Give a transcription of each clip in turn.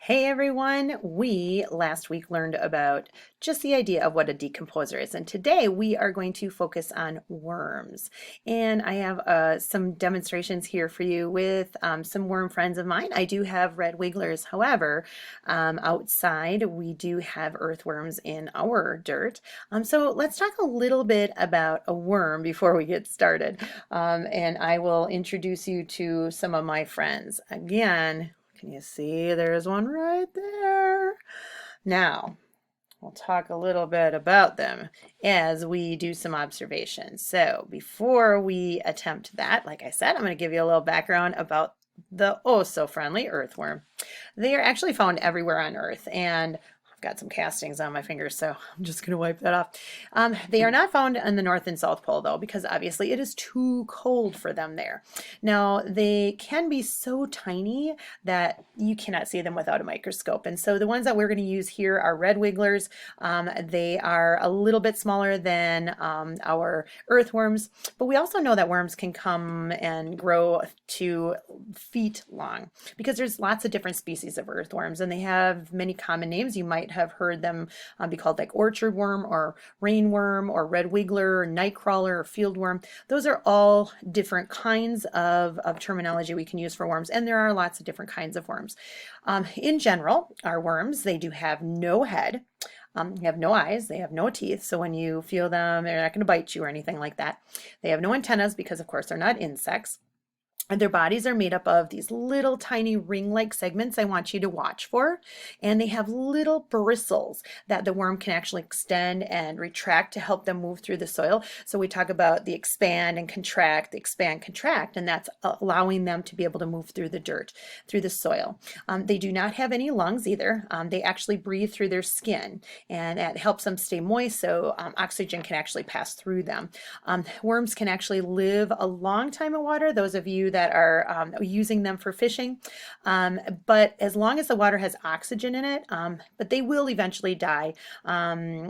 Hey everyone, we last week learned about just the idea of what a decomposer is, and today we are going to focus on worms. And I have some demonstrations here for you with some worm friends of mine. I do have red wigglers, however, outside we do have earthworms in our dirt. So let's talk a little bit about a worm before we get started, and I will introduce you to some of my friends. Again, can you see there's one right there? Now, we'll talk a little bit about them as we do some observations. So before we attempt that, like I said, I'm going to give you a little background about the oh so friendly earthworm. They are actually found everywhere on Earth, and got some castings on my fingers, so I'm just going to wipe that off. They are not found in the North and South Pole, though, because obviously it is too cold for them there. Now, they can be so tiny that you cannot see them without a microscope. And so the ones that we're going to use here are red wigglers. They are a little bit smaller than our earthworms, but we also know that worms can come and grow to feet long because there's lots of different species of earthworms, and they have many common names. You might have heard them be called like orchard worm or rainworm or red wiggler or nightcrawler or fieldworm. Those are all different kinds of terminology we can use for worms, and there are lots of different kinds of worms. In general, our worms, they do have no head. They have no eyes, they have no teeth, so when you feel them, they're not going to bite you or anything like that. They have no antennas because, of course, they're not insects. And their bodies are made up of these little tiny ring-like segments I want you to watch for. And they have little bristles that the worm can actually extend and retract to help them move through the soil. So we talk about the expand and contract, the expand, contract, and that's allowing them to be able to move through the dirt, through the soil. They do not have any lungs either. They actually breathe through their skin, and that helps them stay moist, so oxygen can actually pass through them. Worms can actually live a long time in water. Those of you that are using them for fishing, but as long as the water has oxygen in it, but they will eventually die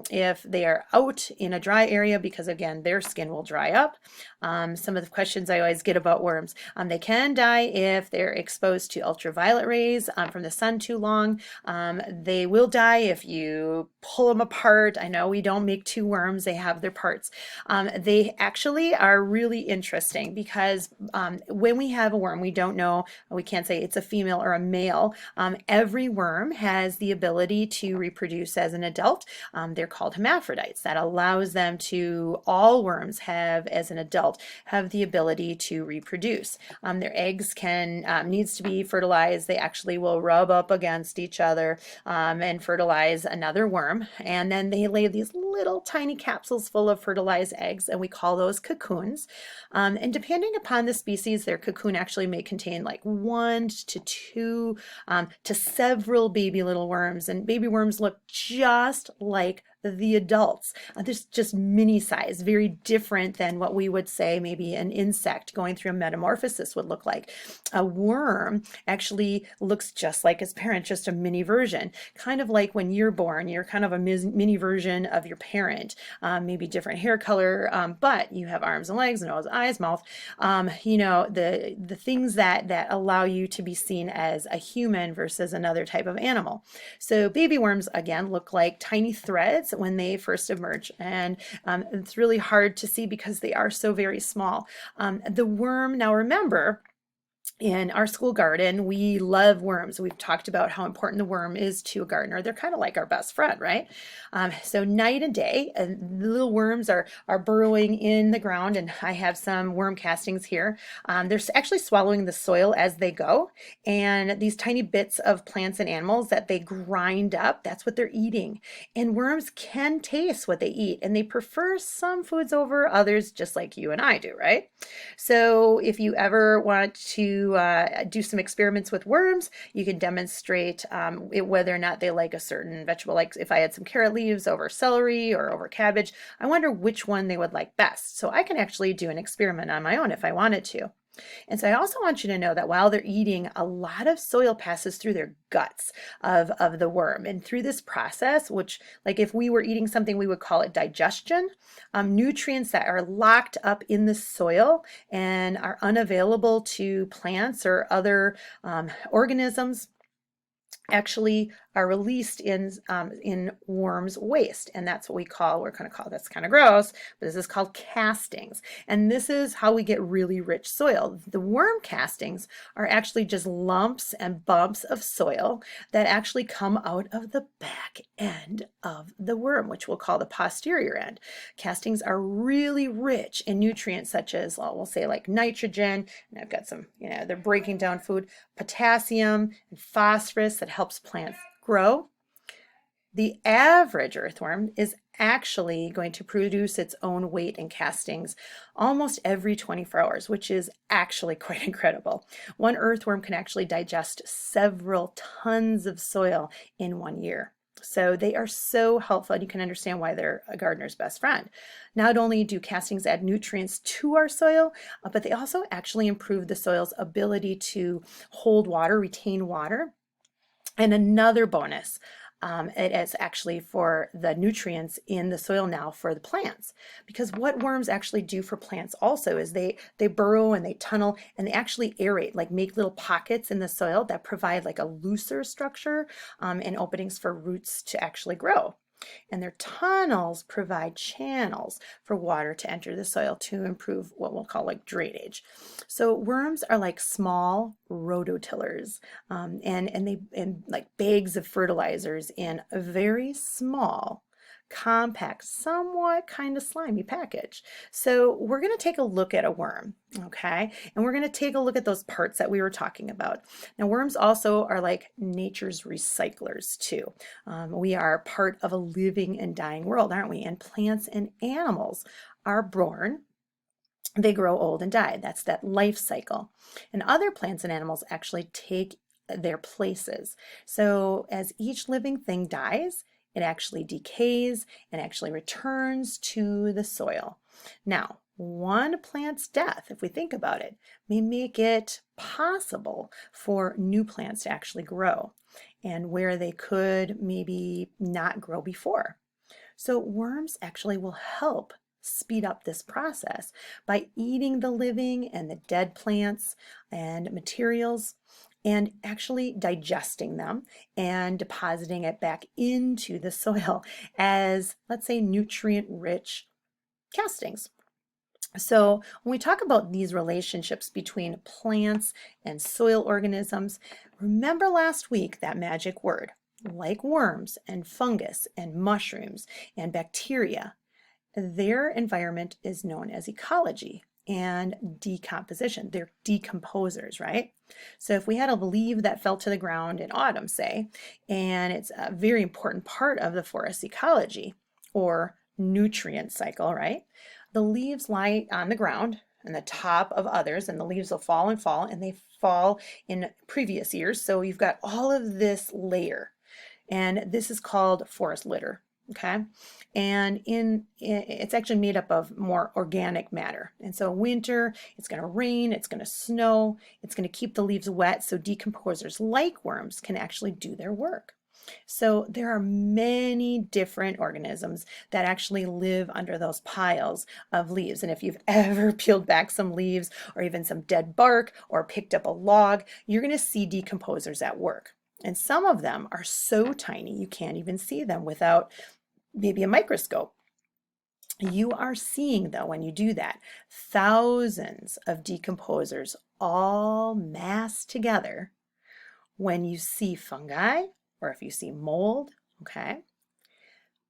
if they are out in a dry area, because again their skin will dry up. Some of the questions I always get about worms, they can die if they're exposed to ultraviolet rays from the sun too long. They will die if you pull them apart. I know we don't make two worms, they have their parts. They actually are really interesting because when we have a worm, we don't know, we can't say it's a female or a male. Every worm has the ability to reproduce as an adult. They're called hermaphrodites. That allows them to, all worms have, as an adult, have the ability to reproduce. Their eggs needs to be fertilized. They actually will rub up against each other and fertilize another worm. And then they lay these little tiny capsules full of fertilized eggs, and we call those cocoons. And depending upon the species, their cocoon actually may contain like 1 to 2 to several baby little worms, and baby worms look just like the adults. There's just mini size, very different than what we would say maybe an insect going through a metamorphosis would look like. A worm actually looks just like its parent, just a mini version. Kind of like when you're born, you're kind of a mini version of your parent, maybe different hair color, but you have arms and legs, nose, eyes, mouth, you know, the things that allow you to be seen as a human versus another type of animal. So baby worms, again, look like tiny threads when they first emerge, and it's really hard to see because they are so very small. The worm, now remember, in our school garden, we love worms. We've talked about how important the worm is to a gardener. They're kind of like our best friend, right? So night and day, the little worms are burrowing in the ground, and I have some worm castings here. They're actually swallowing the soil as they go, and these tiny bits of plants and animals that they grind up, that's what they're eating. And worms can taste what they eat, and they prefer some foods over others, just like you and I do, right? So if you ever want to do some experiments with worms, you can demonstrate whether or not they like a certain vegetable. Like if I had some carrot leaves over celery or over cabbage, I wonder which one they would like best. So I can actually do an experiment on my own if I wanted to. And so I also want you to know that while they're eating, a lot of soil passes through their guts of the worm. And through this process, which, like if we were eating something, we would call it digestion, nutrients that are locked up in the soil and are unavailable to plants or other organisms actually are released in worms' waste, and that's what we're going to call, that's kind of gross, but this is called castings, and this is how we get really rich soil. The worm castings are actually just lumps and bumps of soil that actually come out of the back end of the worm, which we'll call the posterior end. Castings are really rich in nutrients such as, well, we'll say like nitrogen, and I've got some, they're breaking down food, potassium and phosphorus that helps plants grow. The average earthworm is actually going to produce its own weight in castings almost every 24 hours, which is actually quite incredible. One earthworm can actually digest several tons of soil in 1 year. So they are so helpful, and you can understand why they're a gardener's best friend. Not only do castings add nutrients to our soil, but they also actually improve the soil's ability to hold water, retain water. And another bonus, it is actually for the nutrients in the soil now for the plants. Because what worms actually do for plants also is they burrow and they tunnel and they actually aerate, like make little pockets in the soil that provide like a looser structure and openings for roots to actually grow. And their tunnels provide channels for water to enter the soil to improve what we'll call like drainage. So worms are like small rototillers, and like bags of fertilizers in a very small, compact, somewhat kind of slimy package. So we're going to take a look at a worm, okay? And we're going to take a look at those parts that we were talking about. Now, worms also are like nature's recyclers too. We are part of a living and dying world, aren't we? And plants and animals are born, they grow old and die. That's that life cycle. And other plants and animals actually take their places. So as each living thing dies, it actually decays and actually returns to the soil. Now, one plant's death, if we think about it, may make it possible for new plants to actually grow, and where they could maybe not grow before. So worms actually will help speed up this process by eating the living and the dead plants and materials, and actually digesting them and depositing it back into the soil as, let's say, nutrient-rich castings. So when we talk about these relationships between plants and soil organisms, remember last week that magic word, like worms and fungus and mushrooms and bacteria. Their environment is known as ecology and decomposition. They're decomposers, right? So if we had a leaf that fell to the ground in autumn, say, and it's a very important part of the forest ecology or nutrient cycle, right? The leaves lie on the ground and the top of others, and the leaves will fall, and they fall in previous years. So you've got all of this layer, and this is called forest litter. Okay, and it's actually made up of more organic matter. And so winter, it's going to rain, it's going to snow, it's going to keep the leaves wet, so decomposers like worms can actually do their work. So there are many different organisms that actually live under those piles of leaves. And if you've ever peeled back some leaves or even some dead bark or picked up a log, you're going to see decomposers at work. And some of them are so tiny you can't even see them without maybe a microscope. You are seeing, though, when you do that, thousands of decomposers all massed together when you see fungi or if you see mold, okay?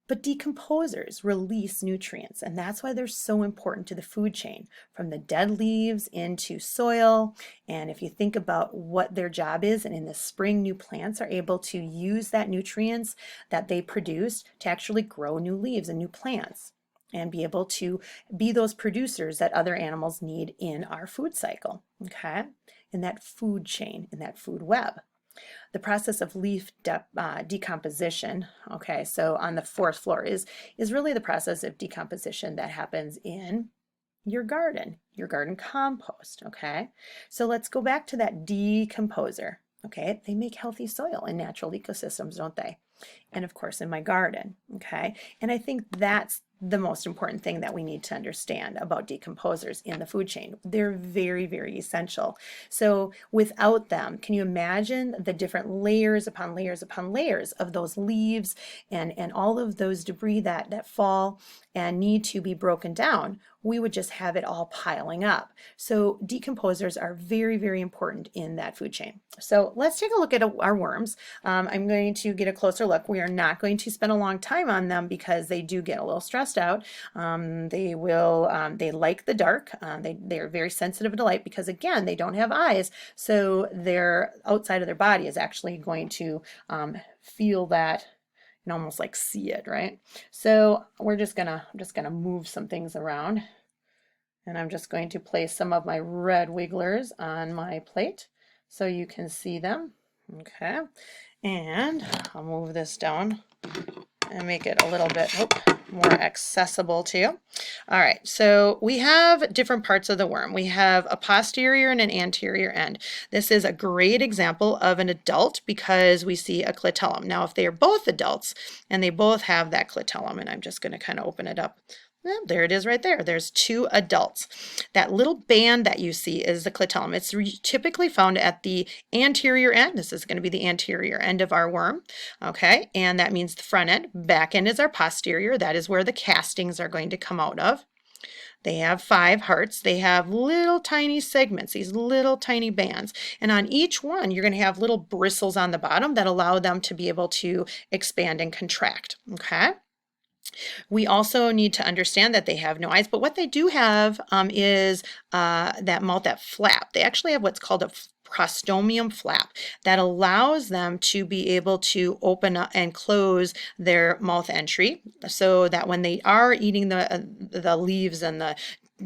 But decomposers release nutrients, and that's why they're so important to the food chain, from the dead leaves into soil. And if you think about what their job is, and in the spring, new plants are able to use that nutrients that they produce to actually grow new leaves and new plants and be able to be those producers that other animals need in our food cycle, okay? In that food chain, in that food web. The process of leaf decomposition, okay, so on the fourth floor is really the process of decomposition that happens in your garden compost, okay? So let's go back to that decomposer, okay? They make healthy soil in natural ecosystems, don't they? And of course in my garden, okay? And I think that's the most important thing that we need to understand about decomposers in the food chain. They're very, very essential. So without them, can you imagine the different layers upon layers upon layers of those leaves and all of those debris that fall and need to be broken down? We would just have it all piling up. So decomposers are very, very important in that food chain. So let's take a look at our worms. I'm going to get a closer look. We are not going to spend a long time on them because they do get a little stressed out. They like the dark. They're very sensitive to light because, again, they don't have eyes. So their outside of their body is actually going to feel that and almost like see it, right? So I'm just gonna move some things around, and I'm just going to place some of my red wigglers on my plate so you can see them. Okay, and I'll move this down and make it a little bit more accessible to you. All right, so we have different parts of the worm. We have a posterior and an anterior end. This is a great example of an adult because we see a clitellum. Now, if they are both adults and they both have that clitellum, and I'm just going to kind of open it up. There it is right there. There's two adults. That little band that you see is the clitellum. It's typically found at the anterior end. This is going to be the anterior end of our worm. Okay, and that means the front end. Back end is our posterior. That is where the castings are going to come out of. They have 5 hearts. They have little tiny segments, these little tiny bands. And on each one, you're going to have little bristles on the bottom that allow them to be able to expand and contract. Okay. We also need to understand that they have no eyes, but what they do have is that mouth, that flap. They actually have what's called a prostomium flap that allows them to be able to open up and close their mouth entry so that when they are eating the leaves and the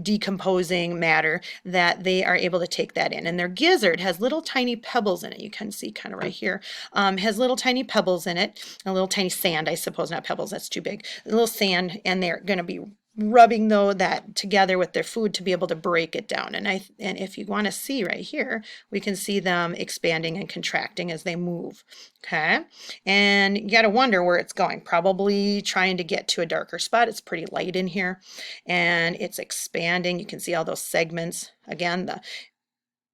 decomposing matter, that they are able to take that in. And their gizzard has little tiny pebbles in it. You can see kind of right here, has little tiny pebbles in it, a little tiny sand, I suppose, not pebbles, that's too big, a little sand, and they're going to be rubbing that together with their food to be able to break it down. And if you want to see right here, we can see them expanding and contracting as they move. Okay, and you got to wonder where it's going. Probably trying to get to a darker spot. It's pretty light in here, and it's expanding. You can see all those segments. Again,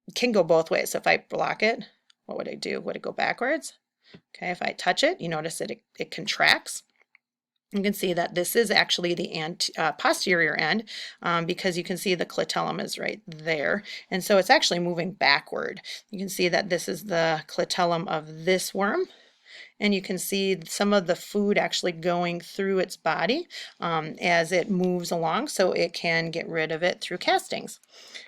it can go both ways. So if I block it, what would I do? Would it go backwards? Okay, if I touch it, you notice that it contracts. You can see that this is actually the posterior end because you can see the clitellum is right there. And so it's actually moving backward. You can see that this is the clitellum of this worm. And you can see some of the food actually going through its body as it moves along so it can get rid of it through castings.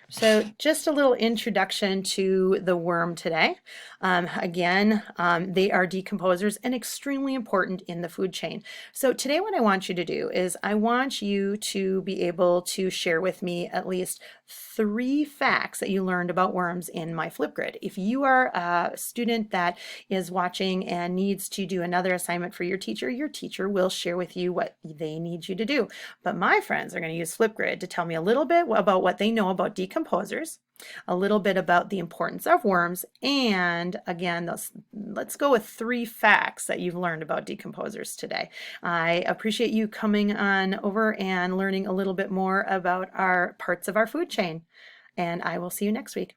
So just a little introduction to the worm today. Again, they are decomposers and extremely important in the food chain. So today what I want you to do is I want you to be able to share with me at least 3 facts that you learned about worms in my Flipgrid. If you are a student that is watching and needs to do another assignment for your teacher will share with you what they need you to do. But my friends are going to use Flipgrid to tell me a little bit about what they know about decomposers, a little bit about the importance of worms, and again, let's go with 3 facts that you've learned about decomposers today. I appreciate you coming on over and learning a little bit more about our parts of our food chain, and I will see you next week.